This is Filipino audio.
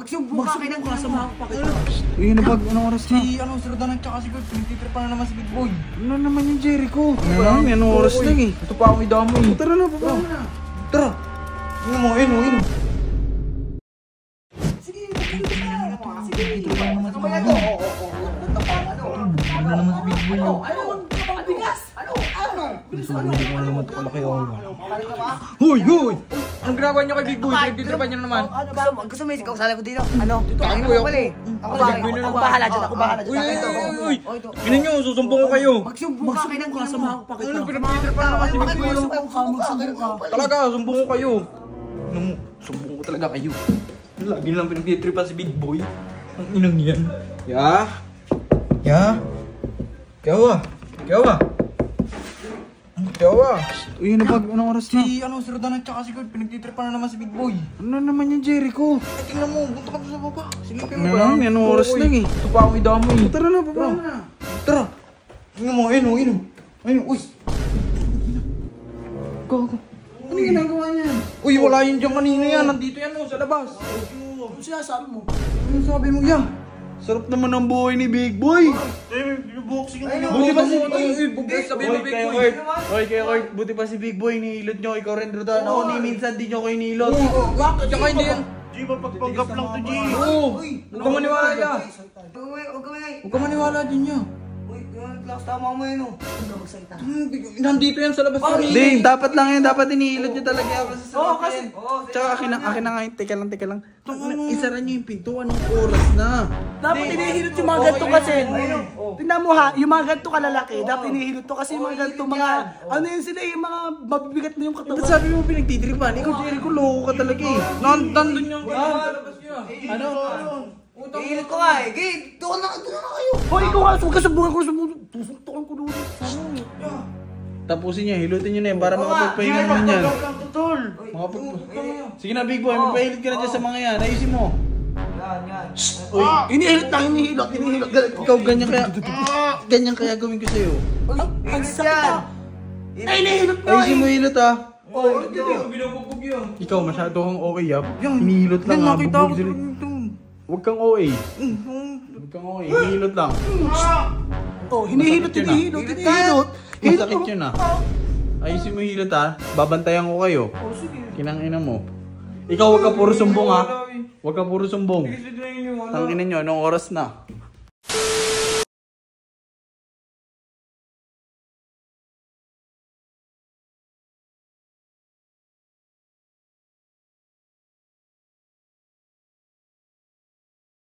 Magsumbong ka kayo ng kasama ko pa kita. Uy, anong oras na? Sir Danan tsaka si Kurt, pinagtitripa na naman si Big Boy. Ano naman yung Jericho? Anong oras na eh? Ito pa ako idamo eh. Tara na, baba na. Tara! Ano mo, ayun. Sige, ito ba naman sa mga ito? Ano naman si Big Boy yun? Ano? Bigas? Ano? Hindi ko naman ito kalaki ako. Hoy! Ang ginagawa niyo kay Big Boy, pinagtitripa niyo na naman. Ano ba? Gusto mo ikaw sala ko dito? Ano? Kaya Ako pala eh. Ako bahala dyan. Uy! Ginaan niyo, susumbong ko kayo. Magsumbong ka kayo ng kasama ko pa kita. Ano, pinagtitripa na naman si Big Boy. Talaga, sumbong ko kayo. Ano mo, sumbong ko talaga kayo. Lagi lang pinagtitripa si Big Boy. Ang inang yan. Ya? Uy, anong oras na? Sir Danan tsaka si Kurt, pinagtitripa na naman si Big Boy. Ano naman yung Jericho? Tingnan mo, punta ka sa baba. Silipin mo Ano ba? naman, anong oras na eh? Ito pa ako idamo eh. Tara na, baba na. Tara! Tingnan mo, ayun. Uy! Gago. Ano yung ginagawa niya? Uy, wala yun dyan kanina yan. Nandito yan sa labas. Ano siya sabi mo? Ano sabi mo yan? Sarap naman ang buhay ni Big Boy. Buti pa si sabi mo Big Boy. Hoy, kaya Kurt, buti pa si Big Boy, nihilot nyo, ikaw rin Rodan. Ako ni minsan di nyo ko inilot. Tsaka hindi yan. G, mapagpanggap lang to, G. Oo! Huwag ka maniwala. Huwag ka maniwala din niya. Tama mo yun. Hindi magsalita. Nandito yan sa labas. Hindi, dapat lang yan. Dapat inihilot nyo talaga ako sa Oo, kasi. Tsaka akin na nga yun. Teka lang. Isara nyo yung pinto. Anong oras na? Dapat inihilot yung mga ganito kasi. Tingnan mo ha, yung mga ganito kalalaki, dapat inihilot to kasi yung mga ganito, mga, ano yun sila, yung mga mabibigat na yung katawan. Ba't sabi mo pinagtitripan? Ikaw, Jericho, loko ka talaga eh. Nandun yung labas niya. Ano? Ihilot ko nga eh. Gay, doon na kayo. Hoy, ikaw nga, huwag ka sabungan ko sa mundo. Tusuntokan ko doon. Tapusin nyo, hilutin nyo na yan para makapagpahinga naman yan. Sige na, Big Boy, magpahilit ka na dyan sa mga yan. Ayusin mo. Uy, inihilot. Ikaw, ganyan kaya gawin ko sa'yo. Ang sakit. Ay, inihilot mo Ayusin mo hilot ah. Binubugbog yun. Ikaw, masyado kang okay ah. Hinihilot lang ah. Bugbog sila. Huwag kang OA. Hinihilot lang. Oh, hinihilot. Masakit yun ah. Ayusin mo hilot ah. Babantayan ko kayo. Kinangina mo. Ikaw, huwag ka puro sumbong ah. Huwag ka puro sumbong. Tangina nyo, anong oras na?